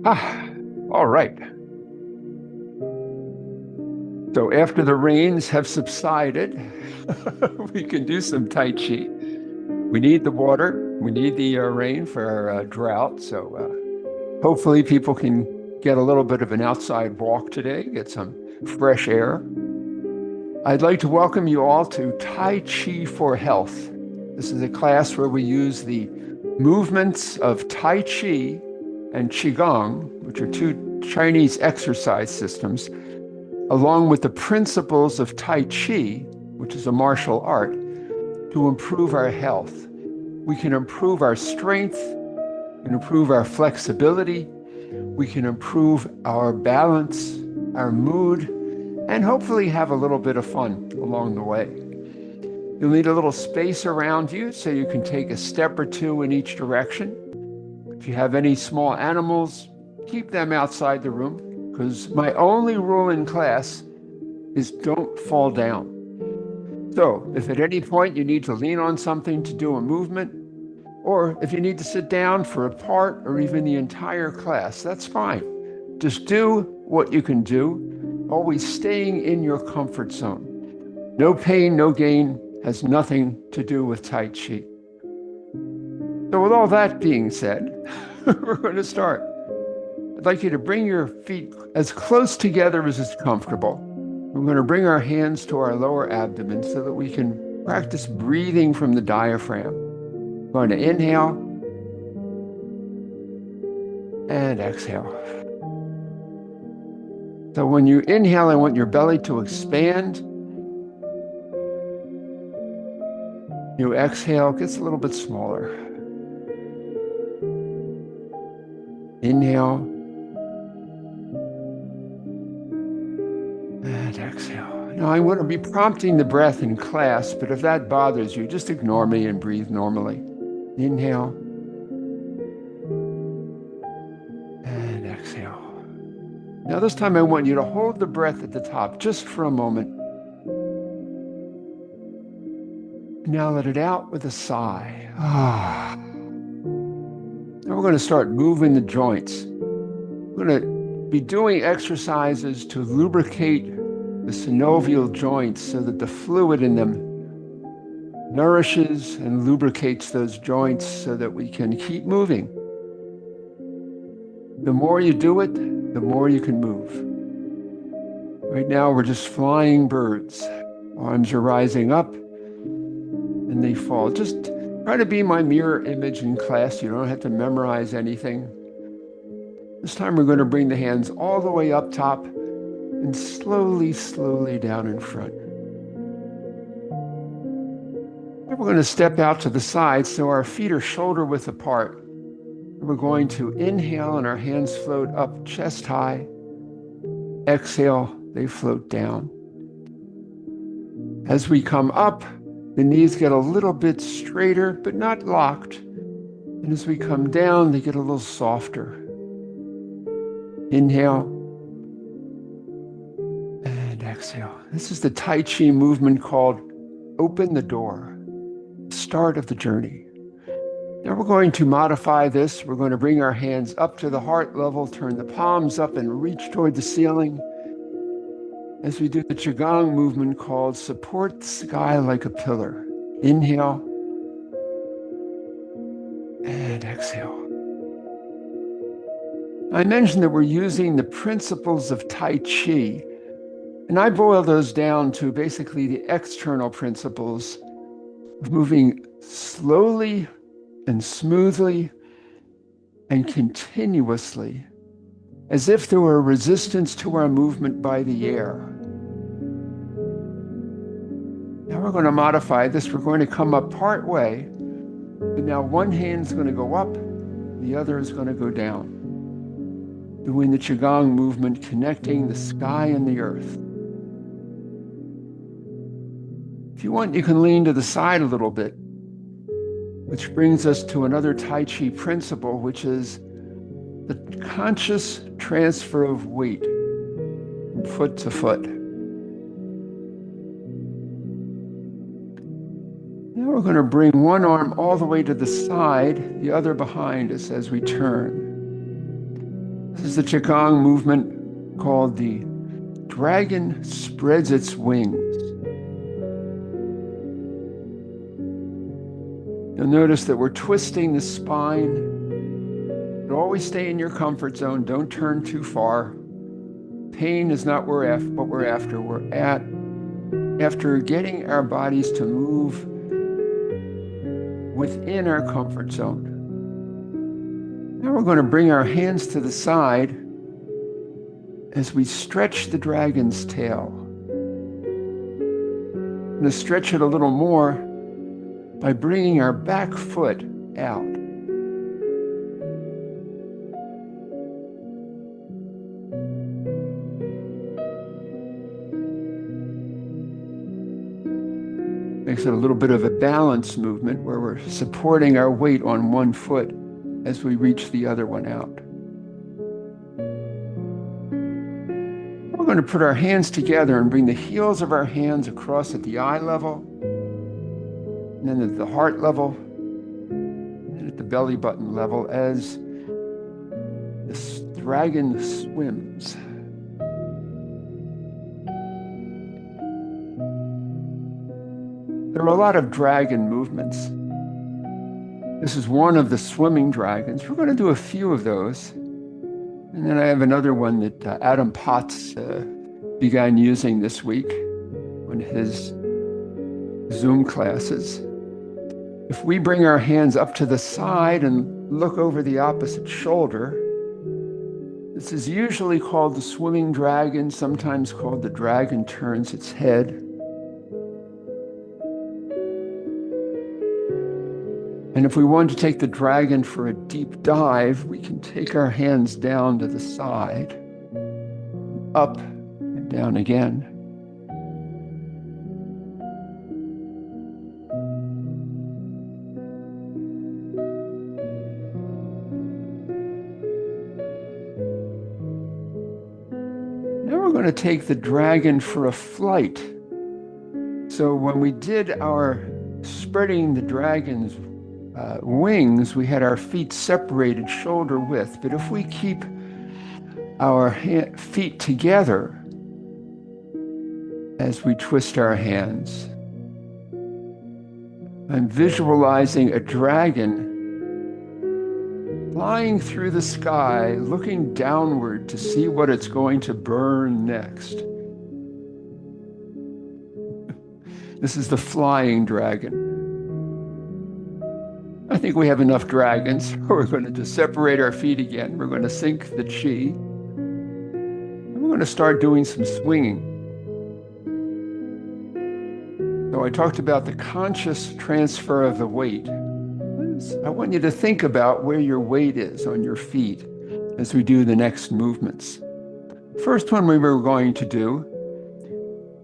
Ah, all right. So after the rains have subsided, we can do some Tai Chi. We need the water. We need the rain for our drought. So hopefully people can get a little bit of an outside walk today, get some fresh air. I'd like to welcome you all to Tai Chi for Health. This is a class where we use the movements of Tai Chi and Qigong, which are two Chinese exercise systems, along with the principles of Tai Chi, which is a martial art, to improve our health. We can improve our strength, we can improve our flexibility, we can improve our balance, our mood, and hopefully have a little bit of fun along the way. You'll need a little space around you so you can take a step or two in each direction. If you have any small animals, keep them outside the room, because my only rule in class is don't fall down. So if at any point you need to lean on something to do a movement, or if you need to sit down for a part or even the entire class, that's fine. Just do what you can do, always staying in your comfort zone. No pain, no gain has nothing to do with Tai Chi. So with all that being said, we're going to start. I'd like you to bring your feet as close together as is comfortable. We're going to bring our hands to our lower abdomen so that we can practice breathing from the diaphragm. We're going to inhale and exhale. So when you inhale, I want your belly to expand. You exhale, it gets a little bit smaller. Inhale and exhale. Now I'm going to be prompting the breath in class, but if that bothers you, just ignore me and breathe normally. Inhale and exhale. Now this time I want you to hold the breath at the top just for a moment. Now let it out with a sigh. Now we're going to start moving the joints. We're going to be doing exercises to lubricate the synovial joints so that the fluid in them nourishes and lubricates those joints so that we can keep moving. The more you do it, the more you can move. Right now, we're just flying birds. Arms are rising up and they fall. Just try to be my mirror image in class. You don't have to memorize anything. This time we're going to bring the hands all the way up top and slowly, slowly down in front. And we're going to step out to the side so our feet are shoulder width apart. We're going to inhale and our hands float up chest high. Exhale, they float down. As we come up, the knees get a little bit straighter, but not locked. And as we come down, they get a little softer. Inhale and exhale. This is the Tai Chi movement called Open the Door, start of the journey. Now we're going to modify this. We're going to bring our hands up to the heart level, turn the palms up and reach toward the ceiling as we do the Qigong movement called Support the Sky Like a Pillar. Inhale and exhale. I mentioned that we're using the principles of Tai Chi, and I boil those down to basically the external principles of moving slowly and smoothly and continuously, as if there were resistance to our movement by the air. Now we're going to modify this. We're going to come up part way, but now one hand's going to go up, the other is going to go down. Doing the Qigong movement, connecting the sky and the earth. If you want, you can lean to the side a little bit, which brings us to another Tai Chi principle, which is the conscious transfer of weight from foot to foot. Now we're going to bring one arm all the way to the side, the other behind us as we turn. This This is the Qigong movement called the dragon spreads its wings. You'll notice that we're twisting the spine. But always stay in your comfort zone. Don't turn too far. Pain is not what we're after. We're after getting our bodies to move within our comfort zone. Now we're going to bring our hands to the side as we stretch the dragon's tail. I'm going to stretch it a little more by bringing our back foot out. Makes it a little bit of a balance movement where we're supporting our weight on one foot as we reach the other one out. We're going to put our hands together and bring the heels of our hands across at the eye level, and then at the heart level, and at the belly button level as this dragon swims. There are a lot of dragon movements. This is one of the swimming dragons. We're going to do a few of those. And then I have another one that Adam Potts began using this week on his Zoom classes. If we bring our hands up to the side and look over the opposite shoulder, this is usually called the swimming dragon, sometimes called the dragon turns its head. And if we want to take the dragon for a deep dive, we can take our hands down to the side, up and down again. Now we're going to take the dragon for a flight. So when we did our spreading the dragon's wings, we had our feet separated shoulder width. But if we keep our feet together as we twist our hands, I'm visualizing a dragon flying through the sky, looking downward to see what it's going to burn next. This is the flying dragon. I think we have enough dragons. We're going to just separate our feet again. We're going to sync the chi. And we're going to start doing some swinging. So I talked about the conscious transfer of the weight. I want you to think about where your weight is on your feet as we do the next movements. First one we were going to do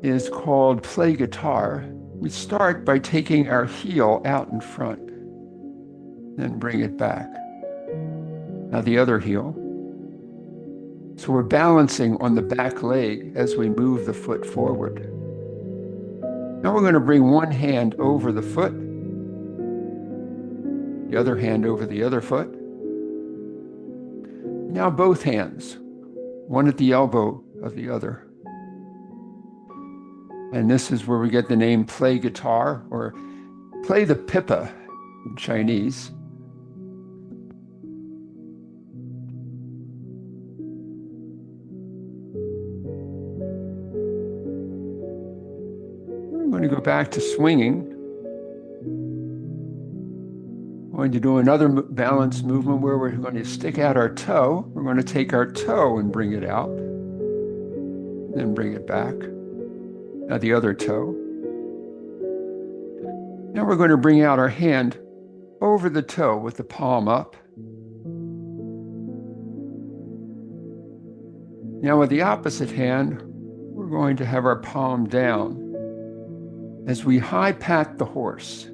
is called play guitar. We start by taking our heel out in front. Then bring it back. Now the other heel. So we're balancing on the back leg as we move the foot forward. Now we're going to bring one hand over the foot, the other hand over the other foot. Now both hands, one at the elbow of the other. And this is where we get the name play guitar, or play the pipa in Chinese. We're going to go back to swinging. We're going to do another balance movement where we're going to stick out our toe. We're going to take our toe and bring it out, then bring it back. Now the other toe. Now we're going to bring out our hand over the toe with the palm up. Now with the opposite hand, we're going to have our palm down as we high pat the horse.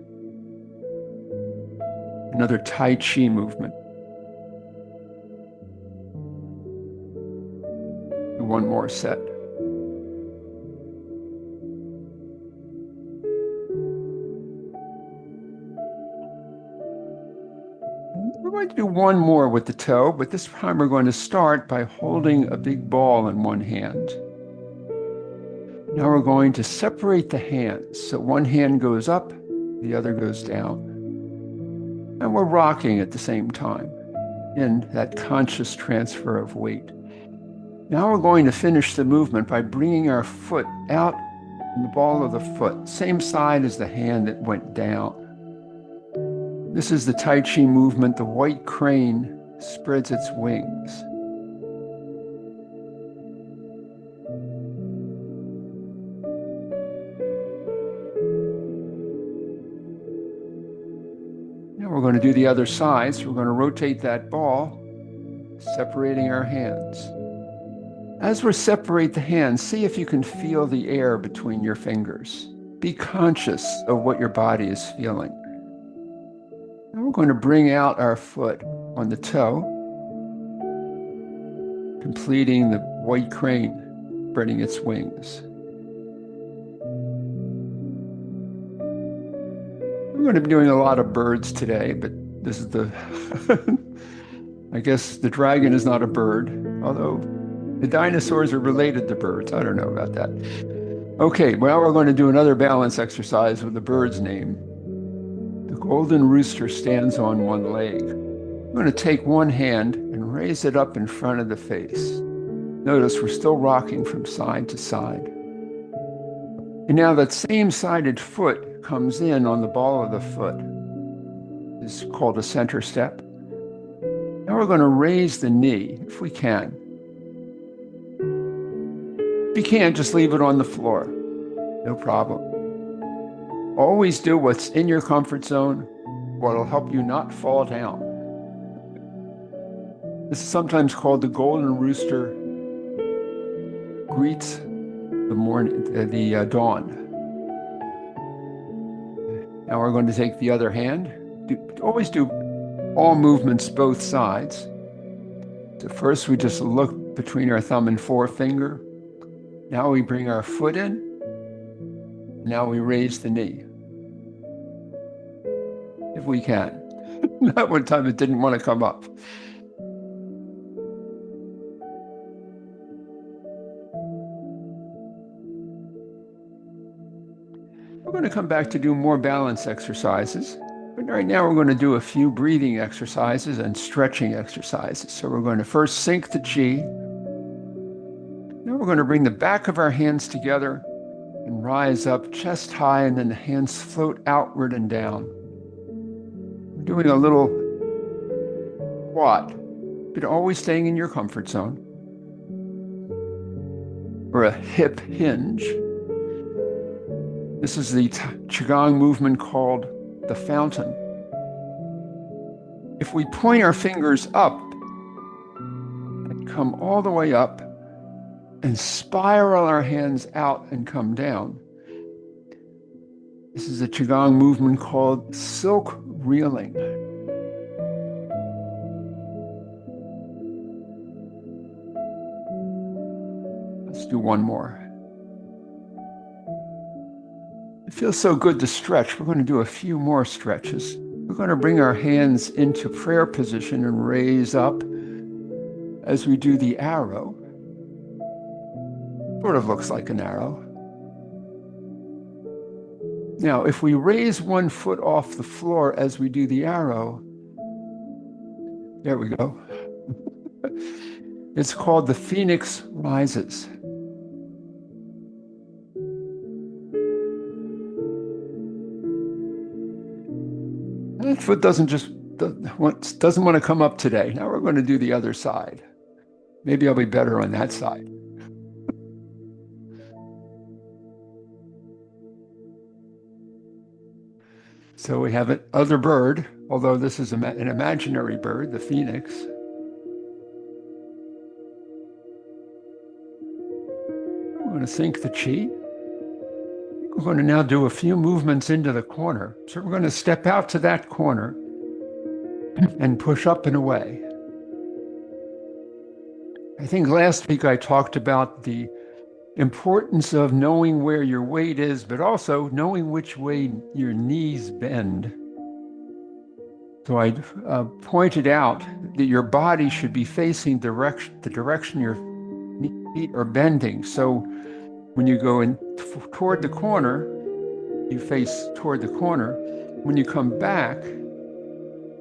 Another Tai Chi movement. One more set. We're going to do one more with the toe, but this time we're going to start by holding a big ball in one hand. Now we're going to separate the hands. So one hand goes up, the other goes down. And we're rocking at the same time in that conscious transfer of weight. Now we're going to finish the movement by bringing our foot out in the ball of the foot, same side as the hand that went down. This is the Tai Chi movement. The white crane spreads its wings. Now we're going to do the other side. So we're going to rotate that ball, separating our hands. As we separate the hands, see if you can feel the air between your fingers. Be conscious of what your body is feeling. Now we're going to bring out our foot on the toe, completing the white crane, spreading its wings. We're going to be doing a lot of birds today, but this is the, I guess the dragon is not a bird, although the dinosaurs are related to birds. I don't know about that. Okay, well, we're going to do another balance exercise with the bird's name. The golden rooster stands on one leg. I'm going to take one hand and raise it up in front of the face. Notice we're still rocking from side to side. And now that same sided foot comes in on the ball of the foot. This is called a center step. Now we're going to raise the knee if we can. If you can't, just leave it on the floor. No problem. Always do what's in your comfort zone, what will help you not fall down. This is sometimes called the golden rooster greets the morning, the dawn. Now we're going to take the other hand. Always do all movements both sides. So first we just look between our thumb and forefinger. Now we bring our foot in. Now we raise the knee. If we can. Not one time it didn't want to come up. We're going to come back to do more balance exercises. But right now we're going to do a few breathing exercises and stretching exercises. So we're going to first sink the chi. Now we're going to bring the back of our hands together and rise up chest high, and then the hands float outward and down. We're doing a little squat, but always staying in your comfort zone. Or a hip hinge. This is the Qigong movement called the fountain. If we point our fingers up and come all the way up and spiral our hands out and come down, this is a Qigong movement called silk reeling. Let's do one more. It feels so good to stretch. We're going to do a few more stretches. We're going to bring our hands into prayer position and raise up as we do the arrow. Sort of looks like an arrow. Now, if we raise one foot off the floor as we do the arrow, there we go. It's called the Phoenix Rises. That foot doesn't want to come up today. Now we're going to do the other side. Maybe I'll be better on that side. So we have another bird, although this is an imaginary bird, the phoenix. I'm going to sink the chi. We're going to now do a few movements into the corner. So we're going to step out to that corner and push up and away. I think last week I talked about the importance of knowing where your weight is, but also knowing which way your knees bend. So I pointed out that your body should be facing the direction your feet are bending. So when you go in toward the corner, you face toward the corner. When you come back,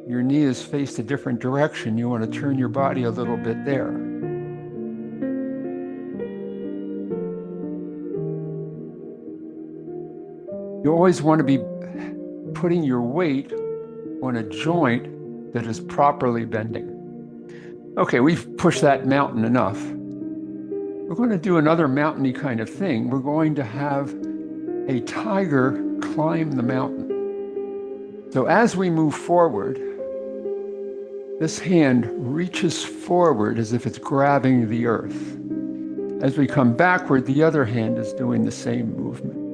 your knee is faced a different direction. You want to turn your body a little bit there. You always want to be putting your weight on a joint that is properly bending. Okay, we've pushed that mountain enough. We're going to do another mountainy kind of thing. We're going to have a tiger climb the mountain. So as we move forward, this hand reaches forward as if it's grabbing the earth. As we come backward, the other hand is doing the same movement.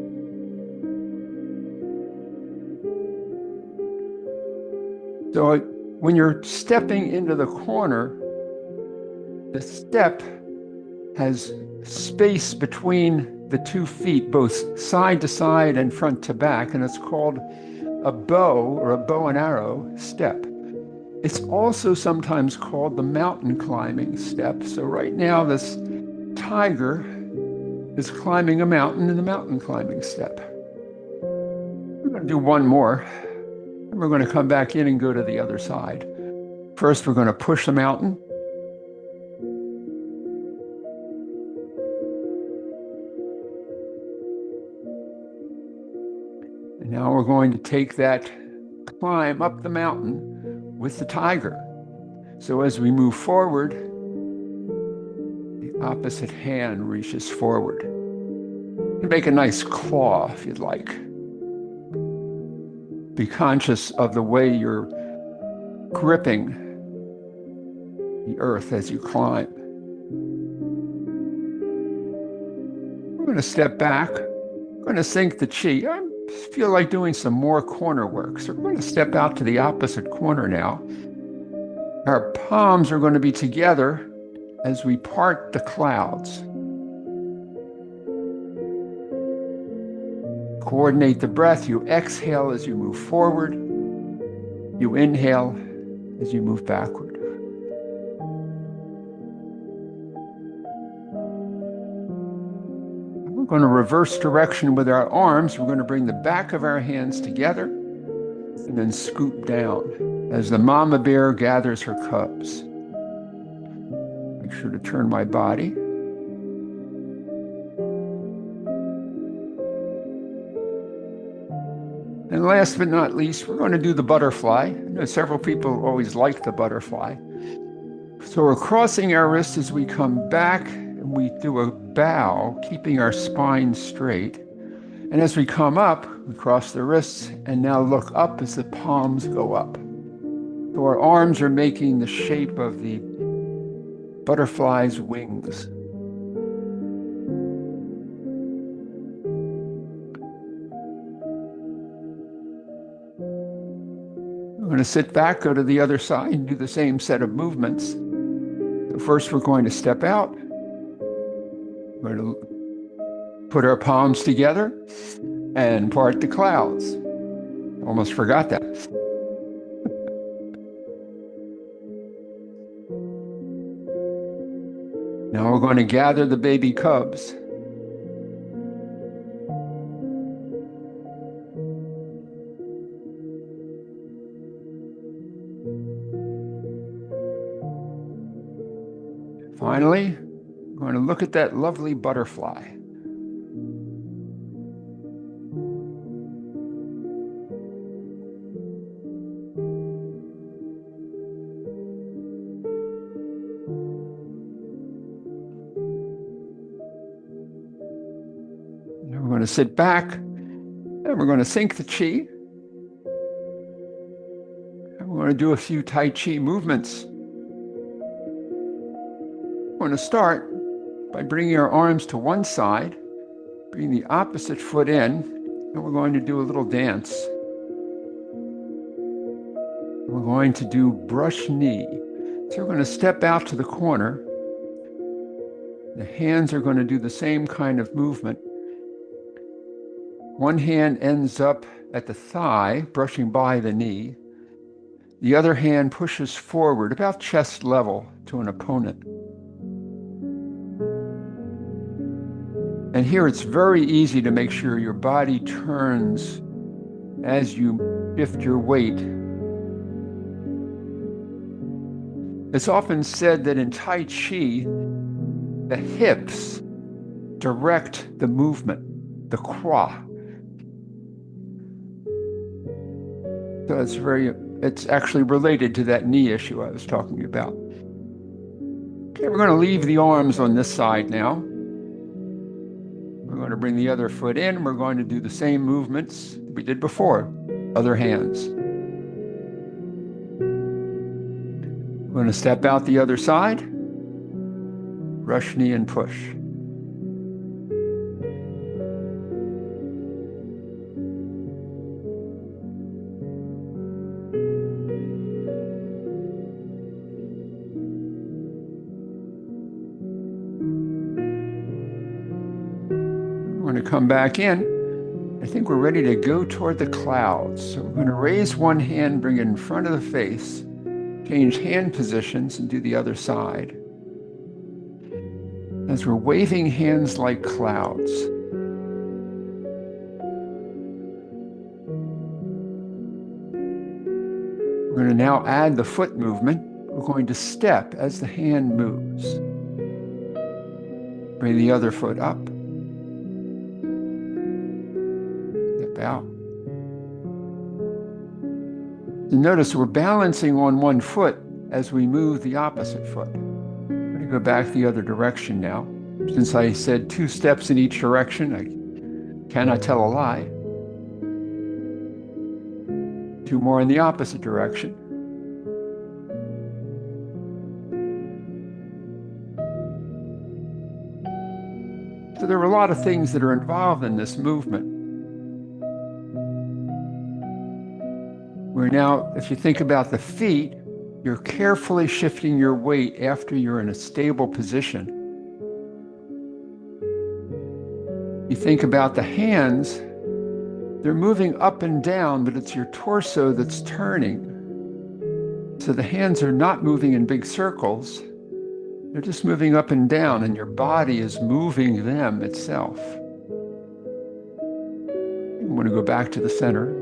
So when you're stepping into the corner, the step has space between the 2 feet, both side to side and front to back, and it's called a bow or a bow and arrow step. It's also sometimes called the mountain climbing step. So right now this tiger is climbing a mountain in the mountain climbing step. We're going to do one more, and we're going to come back in and go to the other side. First, we're going to push the mountain. And now we're going to take that climb up the mountain with the tiger. So as we move forward, the opposite hand reaches forward. You can make a nice claw if you'd like. Be conscious of the way you're gripping the earth as you climb. We're going to step back. We're going to sink the chi. I feel like doing some more corner work. So we're going to step out to the opposite corner now. Our palms are going to be together as we part the clouds. Coordinate the breath. You exhale as you move forward. You inhale as you move backward. We're going to reverse direction with our arms. We're going to bring the back of our hands together and then scoop down as the mama bear gathers her cubs. Make sure to turn my body. And last but not least, we're going to do the butterfly. I know several people always like the butterfly. So we're crossing our wrists as we come back, and we do a bow, keeping our spine straight. And as we come up, we cross the wrists and now look up as the palms go up. So our arms are making the shape of the butterfly's wings. We're going to sit back, go to the other side, and do the same set of movements. So first, we're going to step out. We're going to put our palms together and part the clouds. Almost forgot that. Now we're going to gather the baby cubs. Finally, we're going to look at that lovely butterfly. Now we're going to sit back and we're going to sink the chi. And we're going to do a few Tai Chi movements. We're going to start by bringing our arms to one side, bring the opposite foot in, and we're going to do a little dance. We're going to do brush knee. So we're going to step out to the corner. The hands are going to do the same kind of movement. One hand ends up at the thigh, brushing by the knee. The other hand pushes forward about chest level to an opponent. And here it's very easy to make sure your body turns as you shift your weight. It's often said that in Tai Chi, the hips direct the movement, the qua. So it's actually related to that knee issue I was talking about. Okay, we're going to leave the arms on this side now. We're going to bring the other foot in. We're going to do the same movements we did before, other hands. We're going to step out the other side, rush knee and push. We're going to come back in. I think we're ready to go toward the clouds. So we're going to raise one hand, bring it in front of the face, change hand positions, and do the other side. As we're waving hands like clouds. We're going to now add the foot movement. We're going to step as the hand moves. Bring the other foot up. Step out. And notice we're balancing on one foot as we move the opposite foot. I'm going to go back the other direction now. Since I said 2 steps in each direction, I cannot tell a lie. 2 more in the opposite direction. So there are a lot of things that are involved in this movement. Where now, if you think about the feet, you're carefully shifting your weight after you're in a stable position. You think about the hands, they're moving up and down, but it's your torso that's turning. So the hands are not moving in big circles. They're just moving up and down, and your body is moving them itself. You want to go back to the center.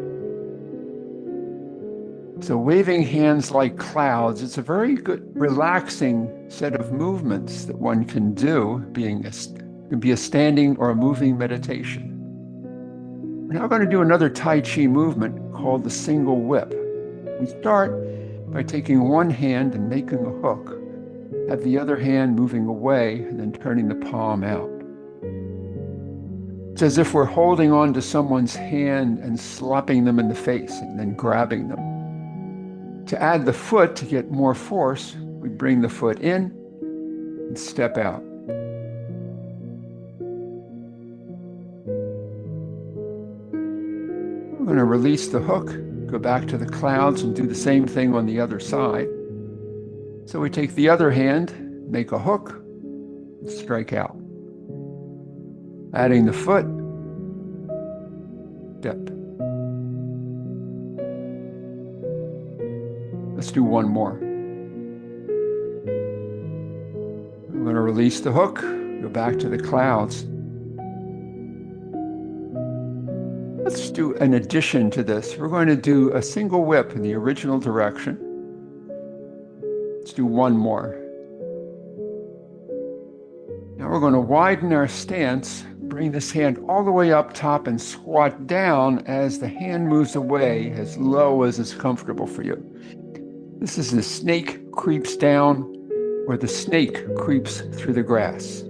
So waving hands like clouds, it's a very good, relaxing set of movements that one can do, can be a standing or a moving meditation. We're now going to do another Tai Chi movement called the single whip. We start by taking one hand and making a hook, have the other hand moving away, and then turning the palm out. It's as if we're holding on to someone's hand and slapping them in the face and then grabbing them. To add the foot to get more force, we bring the foot in and step out. We're going to release the hook, go back to the clouds, and do the same thing on the other side. So we take the other hand, make a hook, and strike out. Adding the foot, step. Let's do one more. I'm going to release the hook, go back to the clouds. Let's do an addition to this. We're going to do a single whip in the original direction. Let's do one more. Now we're going to widen our stance, bring this hand all the way up top and squat down as the hand moves away as low as is comfortable for you. This is the snake creeps down, or the snake creeps through the grass.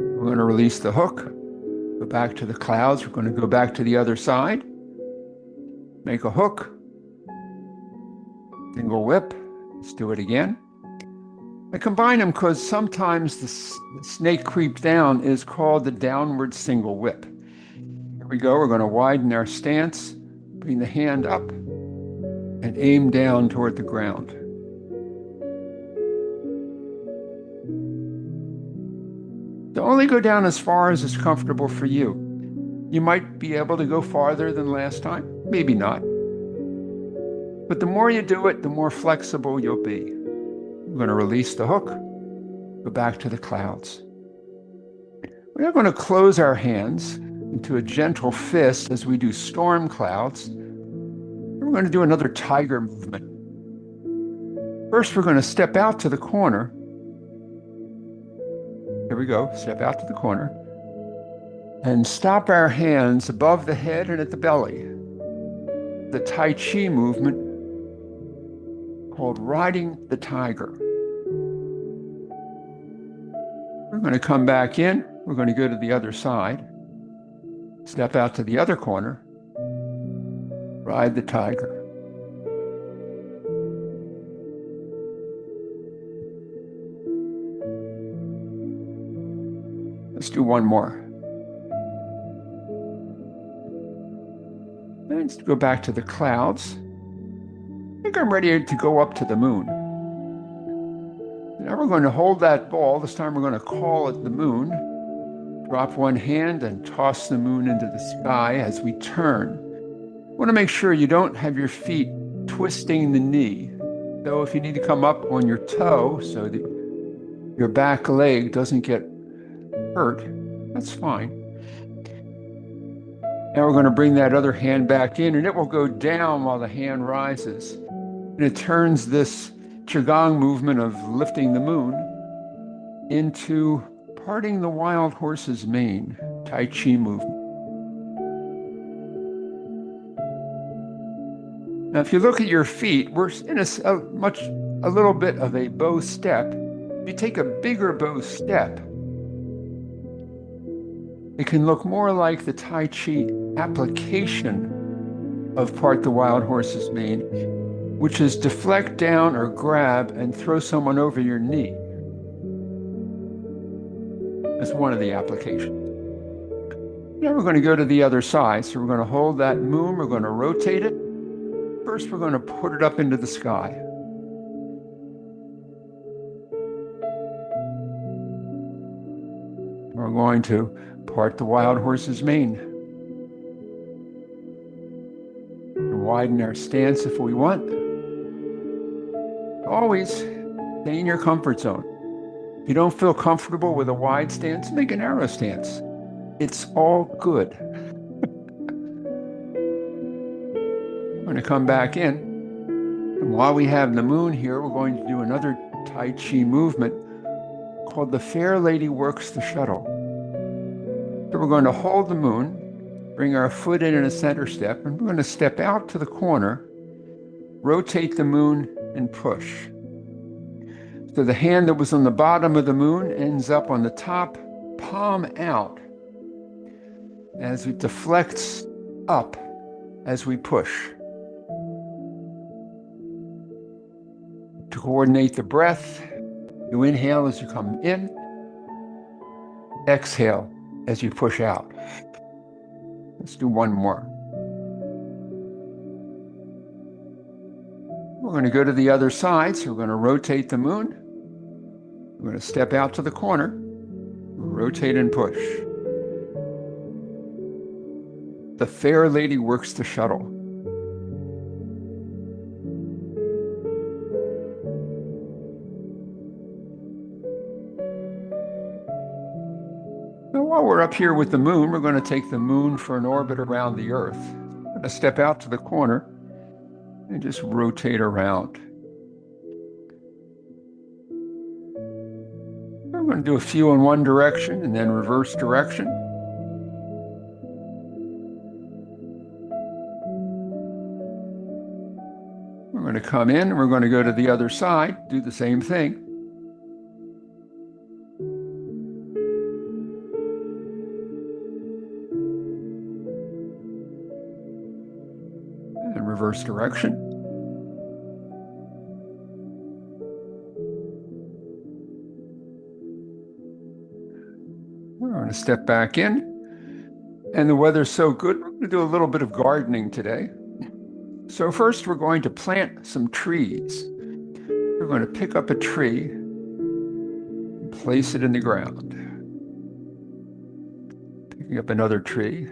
We're going to release the hook, go back to the clouds. We're going to go back to the other side, make a hook, single whip. Let's do it again. I combine them because sometimes the snake creep down is called the downward single whip. Here we go. We're going to widen our stance, bring the hand up, and aim down toward the ground. So only go down as far as is comfortable for you. You might be able to go farther than last time, maybe not. But the more you do it, the more flexible you'll be. We're going to release the hook, go back to the clouds. We're not going to close our hands into a gentle fist as we do storm clouds. We're going to do another tiger movement. First, we're going to step out to the corner. Here we go, step out to the corner. And stop our hands above the head and at the belly. The Tai Chi movement called riding the tiger. We're going to come back in. We're going to go to the other side. Step out to the other corner. Ride the tiger. Let's do one more. Let's go back to the clouds. I think I'm ready to go up to the moon. Now we're going to hold that ball. This time we're going to call it the moon. Drop one hand and toss the moon into the sky as we turn. You want to make sure you don't have your feet twisting the knee. So if you need to come up on your toe so that your back leg doesn't get hurt, that's fine. Now we're going to bring that other hand back in, and it will go down while the hand rises. And it turns this Qigong movement of lifting the moon into parting the wild horse's mane, Tai Chi movement. Now, if you look at your feet, we're in a little bit of a bow step. If you take a bigger bow step, it can look more like the Tai Chi application of part the wild horse's mane, which is deflect down or grab and throw someone over your knee. That's one of the applications. Now we're going to go to the other side. So we're going to hold that moon. We're going to rotate it. First, we're going to put it up into the sky. We're going to part the wild horse's mane. And widen our stance if we want. Always stay in your comfort zone. If you don't feel comfortable with a wide stance, make a narrow stance. It's all good. We're going to come back in. And while we have the moon here, we're going to do another Tai Chi movement called the Fair Lady Works the Shuttle. So we're going to hold the moon, bring our foot in a center step, and we're going to step out to the corner, rotate the moon, and push. So the hand that was on the bottom of the moon ends up on the top, palm out, as it deflects up as we push. To coordinate the breath, you inhale as you come in, exhale as you push out. Let's do one more. We're going to go to the other side, so we're going to rotate the moon. We're going to step out to the corner, rotate and push. The Fair Lady Works the Shuttle. Now, while we're up here with the moon, we're going to take the moon for an orbit around the Earth. I'm going to step out to the corner and just rotate around. I'm going to do a few in one direction and then reverse direction. We're going to come in and we're going to go to the other side, do the same thing. And reverse direction. We're going to step back in, and the weather's so good, we're going to do a little bit of gardening today. So first, we're going to plant some trees. We're going to pick up a tree and place it in the ground. Picking up another tree,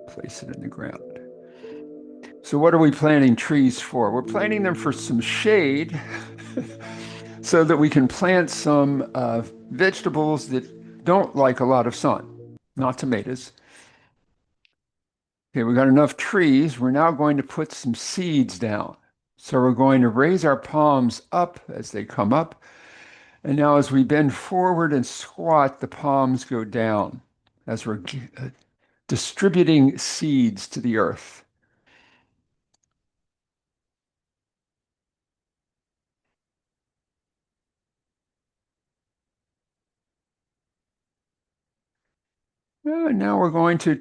Place it in the ground. So what are we planting trees for? We're planting them for some shade so that we can plant some vegetables that don't like a lot of sun, not tomatoes. Okay, we got enough trees. We're now going to put some seeds down. So we're going to raise our palms up as they come up. And now as we bend forward and squat, the palms go down as we're distributing seeds to the earth. Now we're going to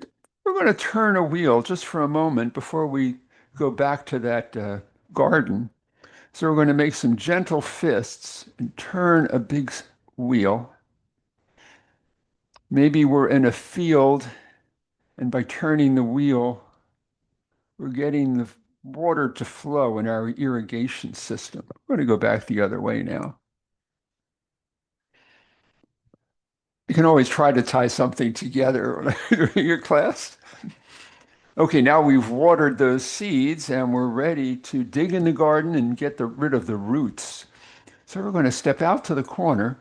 turn a wheel just for a moment before we go back to that garden. So we're going to make some gentle fists and turn a big wheel. Maybe we're in a field, and by turning the wheel, we're getting the water to flow in our irrigation system. We're going to go back the other way now. You can always try to tie something together during your class. Okay, now we've watered those seeds and we're ready to dig in the garden and get rid of the roots. So we're going to step out to the corner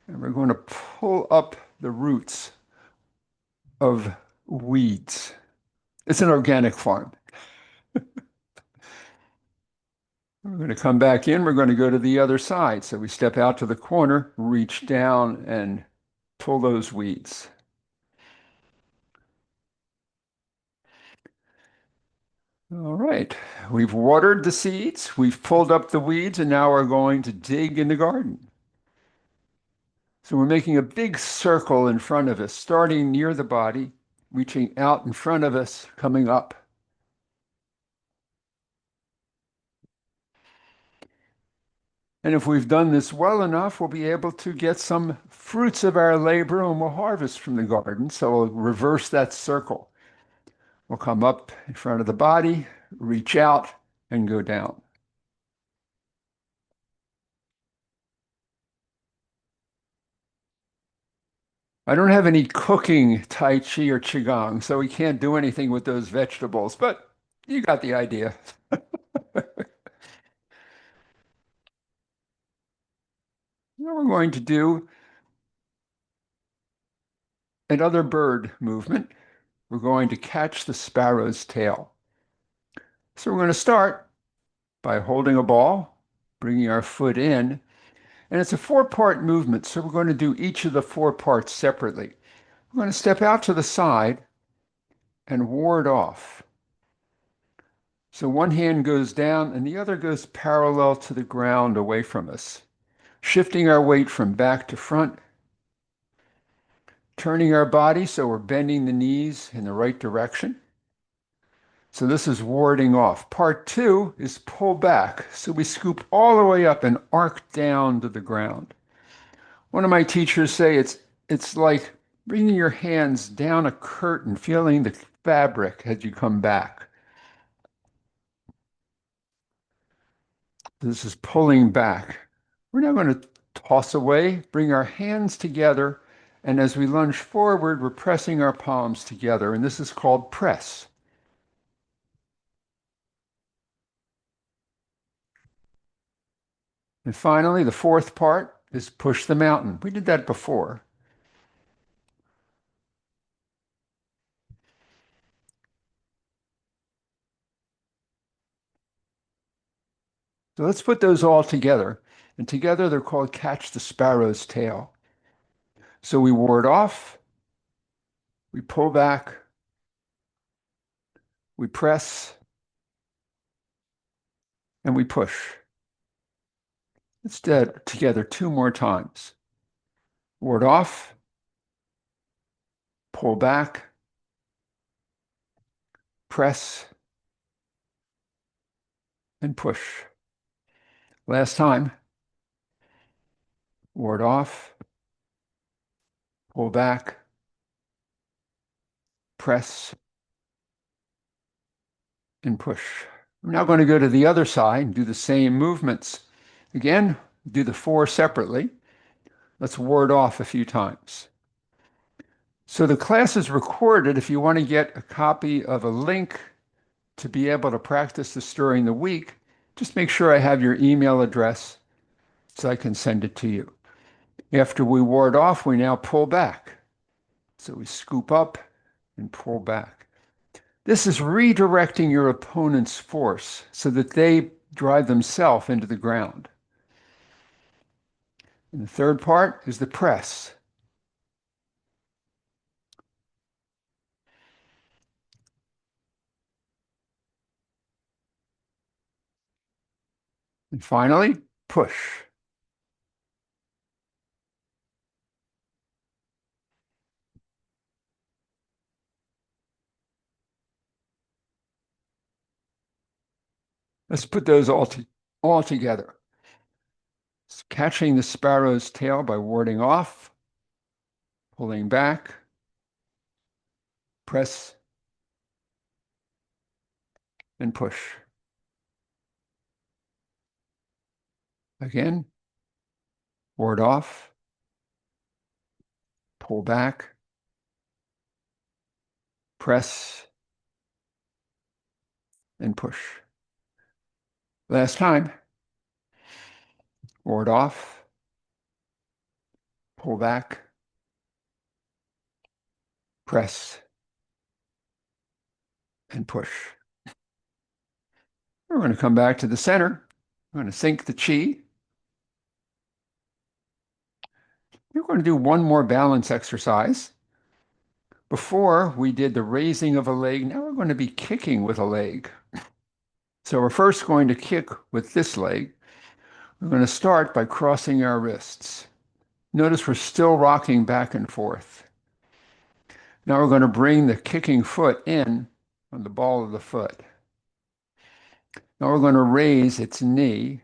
and we're going to pull up the roots of weeds. It's an organic farm. We're going to come back in. We're going to go to the other side. So we step out to the corner, reach down and pull those weeds. All right, we've watered the seeds, we've pulled up the weeds, and now we're going to dig in the garden. So we're making a big circle in front of us, starting near the body, reaching out in front of us, coming up. And if we've done this well enough, we'll be able to get some fruits of our labor and we'll harvest from the garden. So we'll reverse that circle. We'll come up in front of the body, reach out, and go down. I don't have any cooking Tai Chi or Qigong, so we can't do anything with those vegetables, but you got the idea. Now we're going to do another bird movement. We're going to catch the sparrow's tail. So we're going to start by holding a ball, bringing our foot in, and it's a four-part movement, so we're going to do each of the four parts separately. We're going to step out to the side and ward off. So one hand goes down and the other goes parallel to the ground away from us, shifting our weight from back to front, turning our body so we're bending the knees in the right direction. So this is warding off. Part two is pull back. So we scoop all the way up and arc down to the ground. One of my teachers say it's like bringing your hands down a curtain, feeling the fabric as you come back. This is pulling back. We're now going to toss away, bring our hands together, and as we lunge forward, we're pressing our palms together, and this is called press. And finally, the fourth part is push the mountain. We did that before. So let's put those all together. And together they're called catch the sparrow's tail. So we ward off, we pull back, we press, and we push. Let's do it together two more times. Ward off, pull back, press, and push. Last time. Ward off, pull back, press, and push. I'm now going to go to the other side and do the same movements. Again, do the four separately. Let's ward off a few times. So the class is recorded. If you want to get a copy of a link to be able to practice this during the week, just make sure I have your email address so I can send it to you. After we ward off, we now pull back. So we scoop up and pull back. This is redirecting your opponent's force so that they drive themselves into the ground. And the third part is the press. And finally, push. Let's put those all together. Catching the sparrow's tail by warding off, pulling back, press, and push. Again, ward off, pull back, press, and push. Last time, ward off, pull back, press, and push. We're going to come back to the center. We're going to sync the chi. We're going to do one more balance exercise. Before we did the raising of a leg, now we're going to be kicking with a leg. So we're first going to kick with this leg. We're going to start by crossing our wrists. Notice we're still rocking back and forth. Now we're going to bring the kicking foot in on the ball of the foot. Now we're going to raise its knee.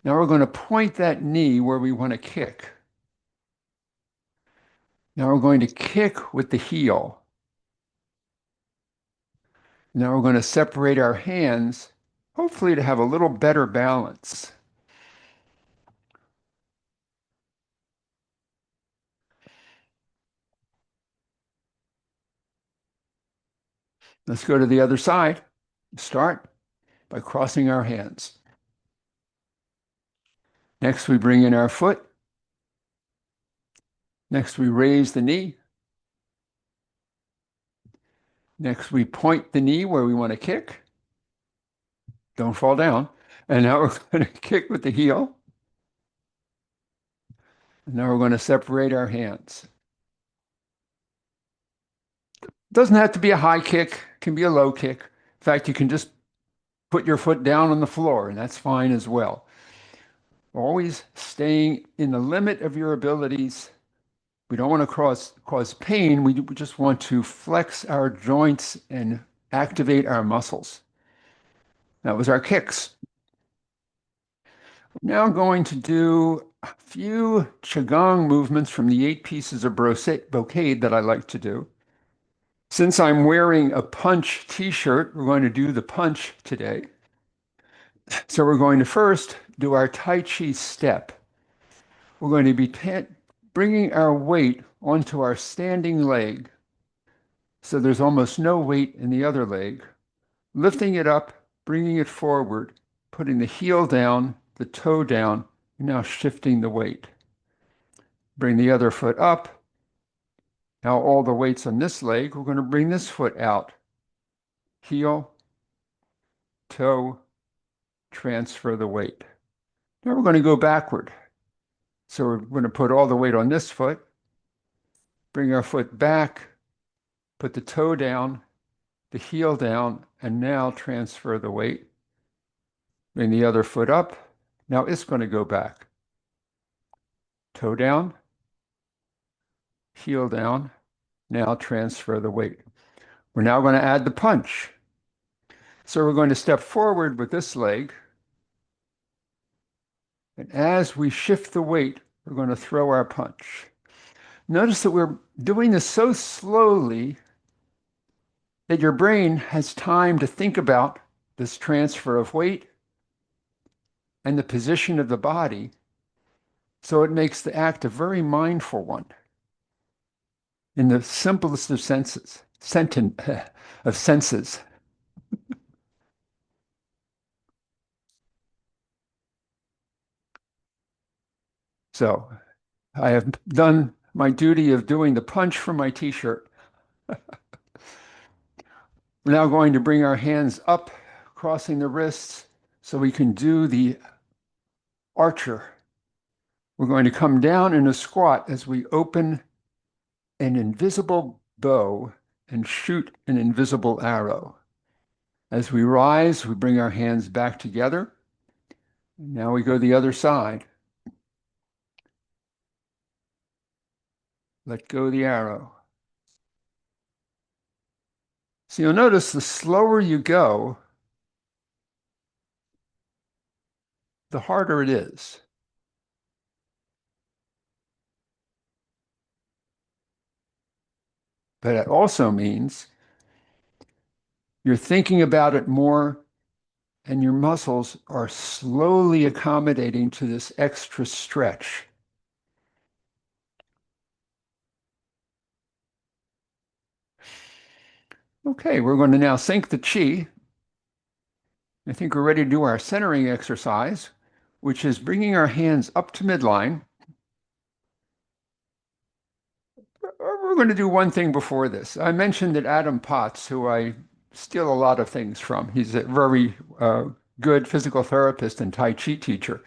Now we're going to point that knee where we want to kick. Now we're going to kick with the heel. Now we're going to separate our hands, hopefully to have a little better balance. Let's go to the other side. Start by crossing our hands. Next, we bring in our foot. Next, we raise the knee. Next, we point the knee where we want to kick. Don't fall down. And now we're going to kick with the heel. And now we're going to separate our hands. Doesn't have to be a high kick, it can be a low kick. In fact, you can just put your foot down on the floor, and that's fine as well. Always staying in the limit of your abilities. We don't want to cause pain. We just want to flex our joints and activate our muscles. That was our kicks. Now I'm going to do a few Qigong movements from the 8 pieces of brocade that I like to do. Since I'm wearing a punch t-shirt, we're going to do the punch today. So we're going to first do our Tai Chi step. We're going to be bringing our weight onto our standing leg. So there's almost no weight in the other leg. Lifting it up, bringing it forward, putting the heel down, the toe down, and now shifting the weight. Bring the other foot up. Now all the weight's on this leg. We're going to bring this foot out. Heel, toe, transfer the weight. Now we're going to go backward. So we're going to put all the weight on this foot, bring our foot back, put the toe down, the heel down, and now transfer the weight. Bring the other foot up. Now it's going to go back. Toe down, heel down. Now transfer the weight. We're now going to add the punch. So we're going to step forward with this leg. And as we shift the weight, we're going to throw our punch. Notice that we're doing this so slowly that your brain has time to think about this transfer of weight and the position of the body. So it makes the act a very mindful one. in the simplest of senses, of senses. So I have done my duty of doing the punch from my t-shirt. We're now going to bring our hands up, crossing the wrists, so we can do the archer. We're going to come down in a squat as we open an invisible bow and shoot an invisible arrow. As we rise, we bring our hands back together. Now we go the other side. Let go the arrow. So you'll notice the slower you go, the harder it is. But it also means you're thinking about it more and your muscles are slowly accommodating to this extra stretch. Okay, we're going to now sync the chi. I think we're ready to do our centering exercise, which is bringing our hands up to midline. We're going to do one thing before this. I mentioned that Adam Potts, who I steal a lot of things from, he's a very good physical therapist and Tai Chi teacher.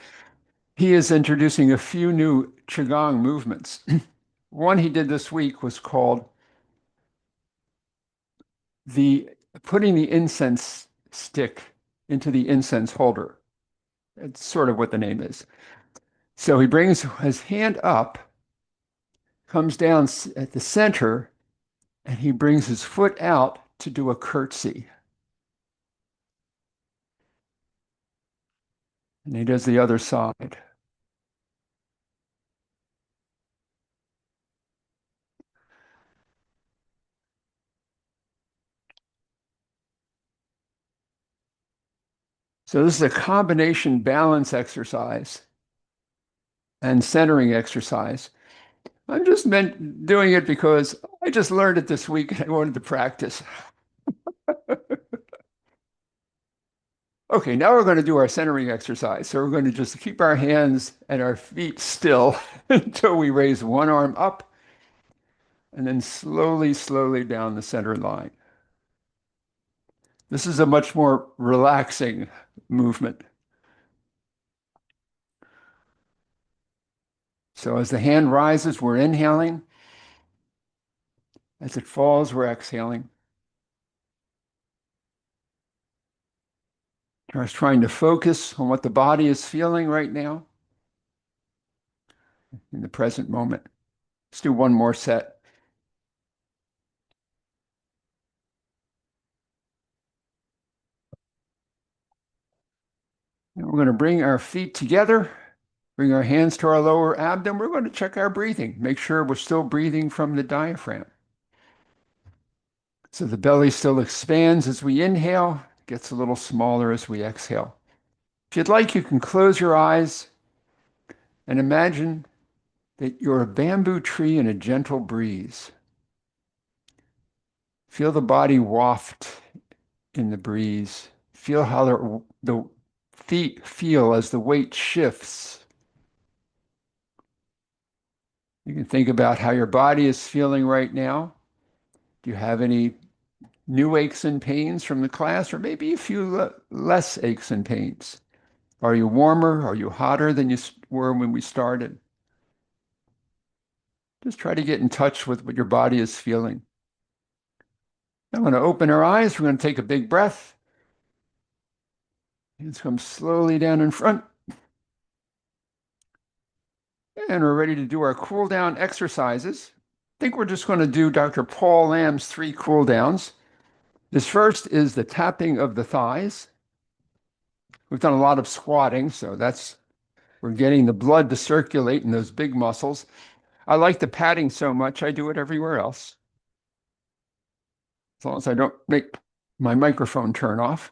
He is introducing a few new Qigong movements. One he did this week was called the putting the incense stick into the incense holder. It's sort of what the name is. So he brings his hand up, comes down at the center, and he brings his foot out to do a curtsy. And he does the other side. So this is a combination balance exercise and centering exercise. I'm just doing it because I just learned it this week and I wanted to practice. Okay, now we're going to do our centering exercise. So we're going to just keep our hands and our feet still until we raise one arm up and then slowly, slowly down the center line. This is a much more relaxing movement. So as the hand rises, we're inhaling. As it falls, we're exhaling. Just trying to focus on what the body is feeling right now in the present moment. Let's do one more set. And we're going to bring our feet together, bring our hands to our lower abdomen. We're going to check our breathing, make sure we're still breathing from the diaphragm. So the belly still expands as we inhale, gets a little smaller as we exhale. If you'd like, you can close your eyes and imagine that you're a bamboo tree in a gentle breeze. Feel the body waft in the breeze. Feel how the feet feel as the weight shifts. You can think about how your body is feeling right now. Do you have any new aches and pains from the class, or maybe a few less aches and pains? Are you warmer? Are you hotter than you were when we started? Just try to get in touch with what your body is feeling. I'm going to open our eyes. We're going to take a big breath. Hands come slowly down in front. And we're ready to do our cool down exercises. I think we're just going to do Dr. Paul Lamb's 3 cool downs. This first is the tapping of the thighs. We've done a lot of squatting, so we're getting the blood to circulate in those big muscles. I like the patting so much, I do it everywhere else. As long as I don't make my microphone turn off.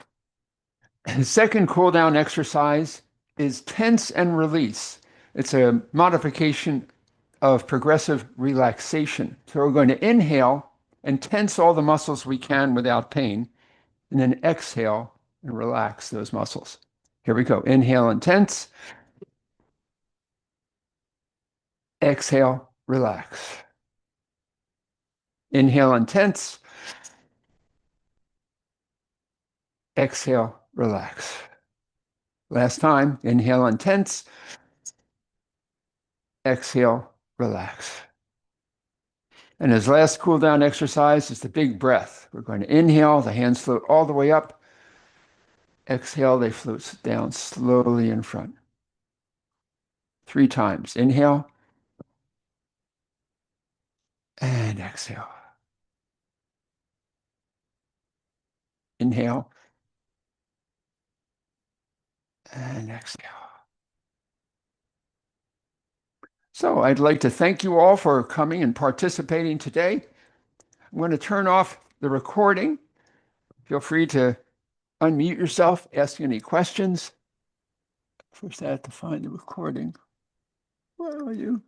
The second cool down exercise is tense and release. It's a modification of progressive relaxation. So we're going to inhale and tense all the muscles we can without pain, and then exhale and relax those muscles. Here we go. Inhale and tense. Exhale, relax. Inhale and tense. Exhale, relax. Last time. Inhale and tense. Exhale, relax. And his last cool down exercise is the big breath. We're going to inhale, the hands float all the way up. Exhale, they float down slowly in front. 3 times. Inhale and exhale. Inhale and exhale. So I'd like to thank you all for coming and participating today. I'm going to turn off the recording. Feel free to unmute yourself, ask any questions. First, I have to find the recording. Where are you?